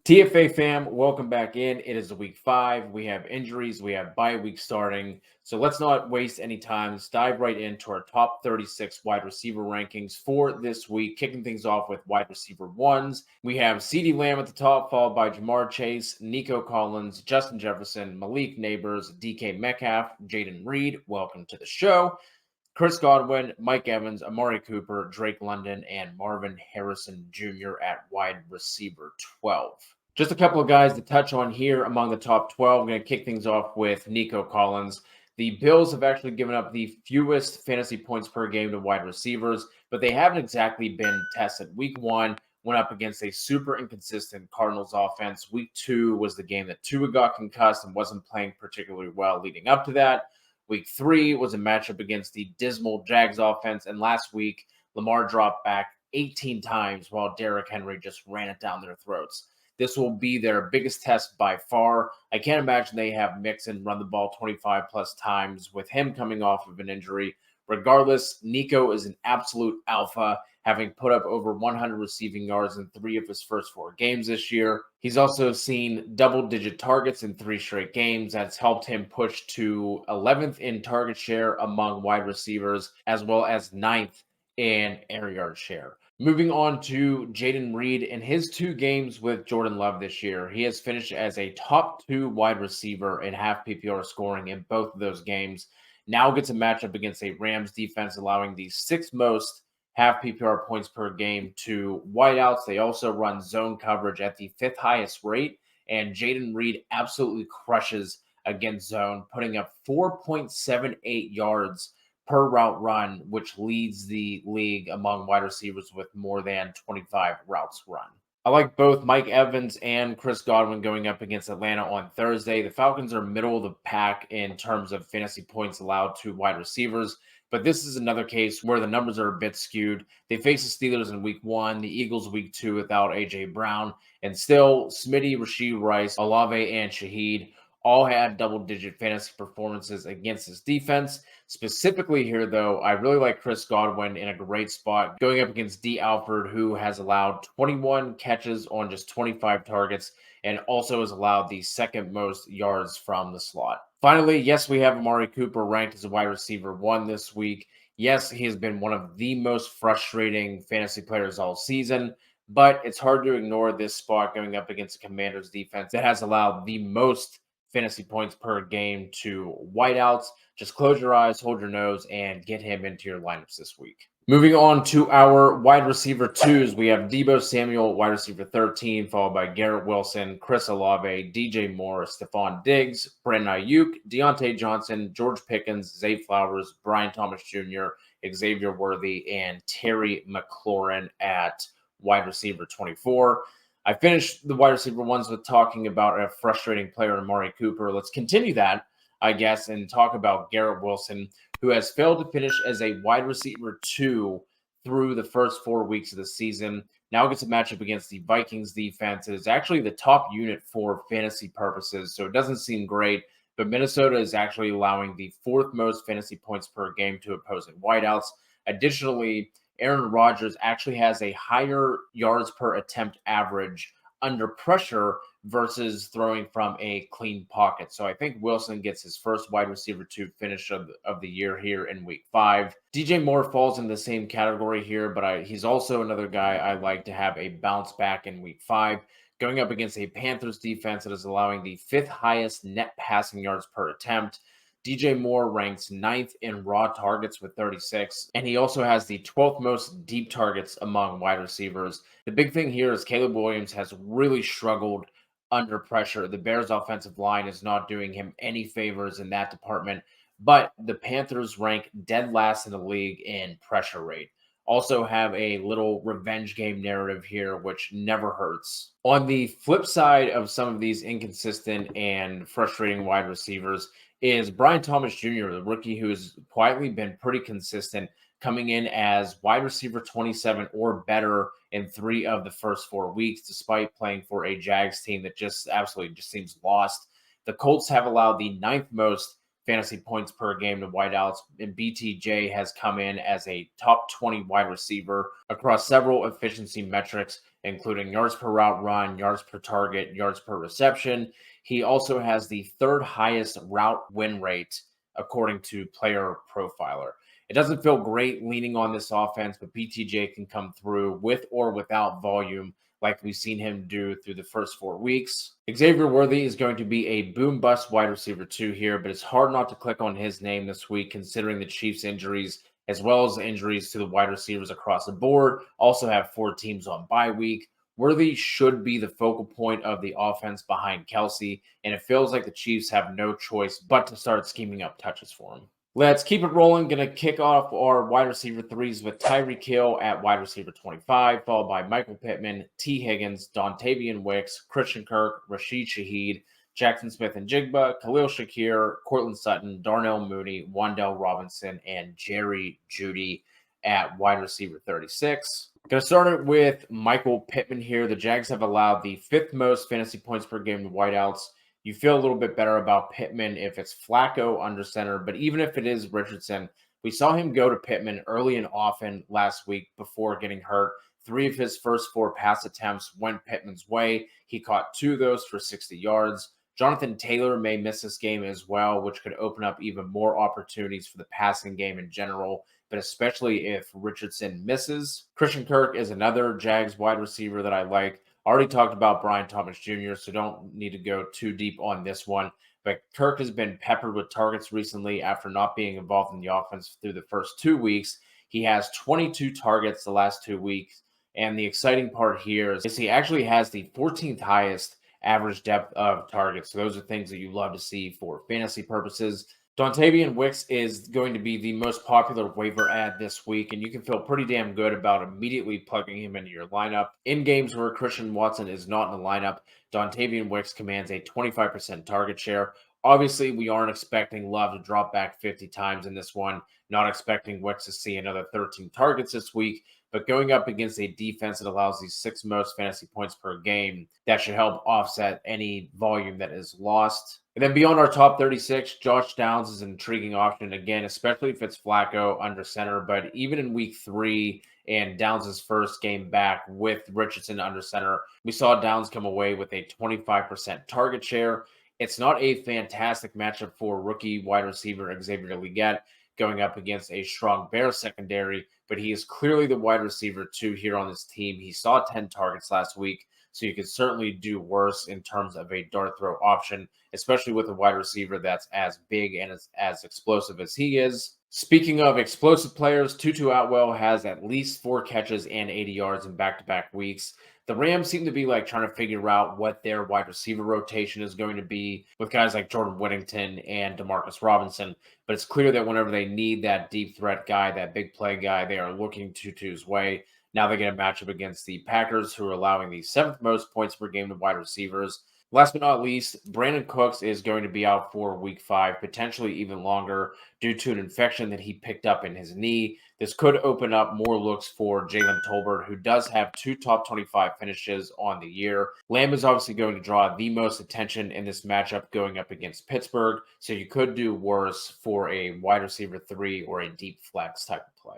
TFA fam, welcome back in. It is week 5. We have injuries, we have bye week starting. So let's not waste any time. Let's dive right into our top 36 wide receiver rankings for this week. Kicking things off with wide receiver ones. We have CeeDee Lamb at the top, followed by Jamar Chase, Nico Collins, Justin Jefferson, Malik Neighbors, DK Metcalf, Jaden Reed. Welcome to the show. Chris Godwin, Mike Evans, Amari Cooper, Drake London, and Marvin Harrison Jr. at wide receiver 12. Just a couple of guys to touch on here among the top 12. I'm going to kick things off with Nico Collins. The Bills have actually given up the fewest fantasy points per game to wide receivers, but they haven't exactly been tested. Week 1 went up against a super inconsistent Cardinals offense. Week 2 was the game that Tua got concussed and wasn't playing particularly well leading up to that. Week 3 was a matchup against the dismal Jags offense. And last week, Lamar dropped back 18 times while Derrick Henry just ran it down their throats. This will be their biggest test by far. I can't imagine they have Mixon run the ball 25 plus times with him coming off of an injury. Regardless, Nico is an absolute alpha, having put up over 100 receiving yards in 3 of his first 4 games this year. He's also seen double-digit targets in 3 straight games. That's helped him push to 11th in target share among wide receivers, as well as 9th in air yard share. Moving on to Jaden Reed. In his 2 games with Jordan Love this year, he has finished as a top 2 wide receiver in half PPR scoring in both of those games. Now gets a matchup against a Rams defense, allowing the 6th most half PPR points per game to wideouts. They also run zone coverage at the 5th highest rate, and Jaden Reed absolutely crushes against zone, putting up 4.78 yards per route run, which leads the league among wide receivers with more than 25 routes run. I like both Mike Evans and Chris Godwin going up against Atlanta on Thursday. The Falcons are middle of the pack in terms of fantasy points allowed to wide receivers, but this is another case where the numbers are a bit skewed. They face the Steelers in week 1, the Eagles week 2 without A.J. Brown, and still Smitty, Rashee Rice, Olave, and Shaheed all had double-digit fantasy performances against this defense. Specifically here, though, I really like Chris Godwin in a great spot going up against D. Alford, who has allowed 21 catches on just 25 targets and also has allowed the 2nd most yards from the slot. Finally, yes, we have Amari Cooper ranked as a wide receiver 1 this week. Yes, he has been one of the most frustrating fantasy players all season, but it's hard to ignore this spot going up against a Commanders defense that has allowed the most fantasy points per game to wideouts. Just close your eyes, hold your nose, and get him into your lineups this week. Moving on to our wide receiver 2s, we have Deebo Samuel, wide receiver 13, followed by Garrett Wilson, Chris Olave, DJ Moore, Stephon Diggs, Brandon Ayuk, Deontay Johnson, George Pickens, Zay Flowers, Brian Thomas Jr., Xavier Worthy, and Terry McLaurin at wide receiver 24. I finished the wide receiver ones with talking about a frustrating player, Amari Cooper. Let's continue that, I guess, and talk about Garrett Wilson, who has failed to finish as a wide receiver 2 through the first 4 weeks of the season. Now gets a matchup against the Vikings defense. It is actually the top unit for fantasy purposes, so it doesn't seem great. But Minnesota is actually allowing the 4th most fantasy points per game to opposing wideouts. Additionally, Aaron Rodgers actually has a higher yards per attempt average under pressure versus throwing from a clean pocket. So I think Wilson gets his first wide receiver 2 finish of the year here in week 5. DJ Moore falls in the same category here, but he's also another guy I like to have a bounce back in week 5. Going up against a Panthers defense that is allowing the 5th highest net passing yards per attempt. DJ Moore ranks 9th in raw targets with 36, and he also has the 12th most deep targets among wide receivers. The big thing here is Caleb Williams has really struggled under pressure. The Bears' offensive line is not doing him any favors in that department, but the Panthers rank dead last in the league in pressure rate. Also have a little revenge game narrative here, which never hurts. On the flip side of some of these inconsistent and frustrating wide receivers is Brian Thomas Jr., the rookie who has quietly been pretty consistent, coming in as wide receiver 27 or better in 3 of the first 4 weeks, despite playing for a Jags team that just absolutely just seems lost. The Colts have allowed the 9th most fantasy points per game to wideouts, and BTJ has come in as a top 20 wide receiver across several efficiency metrics. including yards per route run, yards per target, yards per reception. He also has the third highest route win rate according to Player Profiler. It doesn't feel great leaning on this offense, but BTJ can come through with or without volume like we've seen him do through the first 4 weeks. Xavier Worthy is going to be a boom bust wide receiver 2 here, but it's hard not to click on his name this week considering the Chiefs' injuries as well as the injuries to the wide receivers across the board. Also have 4 teams on bye week. Worthy should be the focal point of the offense behind Kelsey, and it feels like the Chiefs have no choice but to start scheming up touches for him. Let's keep it rolling. Going to kick off our wide receiver 3s with Tyreek Hill at wide receiver 25, followed by Michael Pittman, T. Higgins, Dontavian Wicks, Christian Kirk, Rashid Shaheed, Jackson Smith-Njigba, Khalil Shakir, Courtland Sutton, Darnell Mooney, Wan'Dale Robinson, and Jerry Jeudy at wide receiver 36. Going to start it with Michael Pittman here. The Jags have allowed the 5th most fantasy points per game to wideouts. You feel a little bit better about Pittman if it's Flacco under center, but even if it is Richardson, we saw him go to Pittman early and often last week before getting hurt. 3 of his first 4 pass attempts went Pittman's way. He caught 2 of those for 60 yards. Jonathan Taylor may miss this game as well, which could open up even more opportunities for the passing game in general, but especially if Richardson misses. Christian Kirk is another Jags wide receiver that I like. Already talked about Brian Thomas Jr., so don't need to go too deep on this one. But Kirk has been peppered with targets recently after not being involved in the offense through the first 2 weeks. He has 22 targets the last 2 weeks. And the exciting part here is he actually has the 14th highest average depth of targets. So those are things that you love to see for fantasy purposes. Dontavian Wicks is going to be the most popular waiver ad this week, and you can feel pretty damn good about immediately plugging him into your lineup. In games where Christian Watson is not in the lineup, Dontavian Wicks commands a 25% target share. Obviously, we aren't expecting Love to drop back 50 times in this one, not expecting Wicks to see another 13 targets this week, but going up against a defense that allows these 6th most fantasy points per game, that should help offset any volume that is lost. And then beyond our top 36, Josh Downs is an intriguing option again, especially if it's Flacco under center. But even in week 3 and Downs' first game back with Richardson under center, we saw Downs come away with a 25% target share. It's not a fantastic matchup for rookie wide receiver Xavier Legette going up against a strong Bears secondary, but he is clearly the wide receiver 2 here on this team. He saw 10 targets last week, so you could certainly do worse in terms of a dart throw option, especially with a wide receiver that's as big and as explosive as he is. Speaking of explosive players, Tutu Atwell has at least 4 catches and 80 yards in back-to-back weeks. The Rams seem to be trying to figure out what their wide receiver rotation is going to be with guys like Jordan Whittington and Demarcus Robinson. But it's clear that whenever they need that deep threat guy, that big play guy, they are looking Tutu's way. Now they get a matchup against the Packers, who are allowing the 7th most points per game to wide receivers. Last but not least, Brandon Cooks is going to be out for week 5, potentially even longer, due to an infection that he picked up in his knee. This could open up more looks for Jalen Tolbert, who does have 2 top 25 finishes on the year. Lamb is obviously going to draw the most attention in this matchup going up against Pittsburgh, so you could do worse for a wide receiver 3 or a deep flex type of play.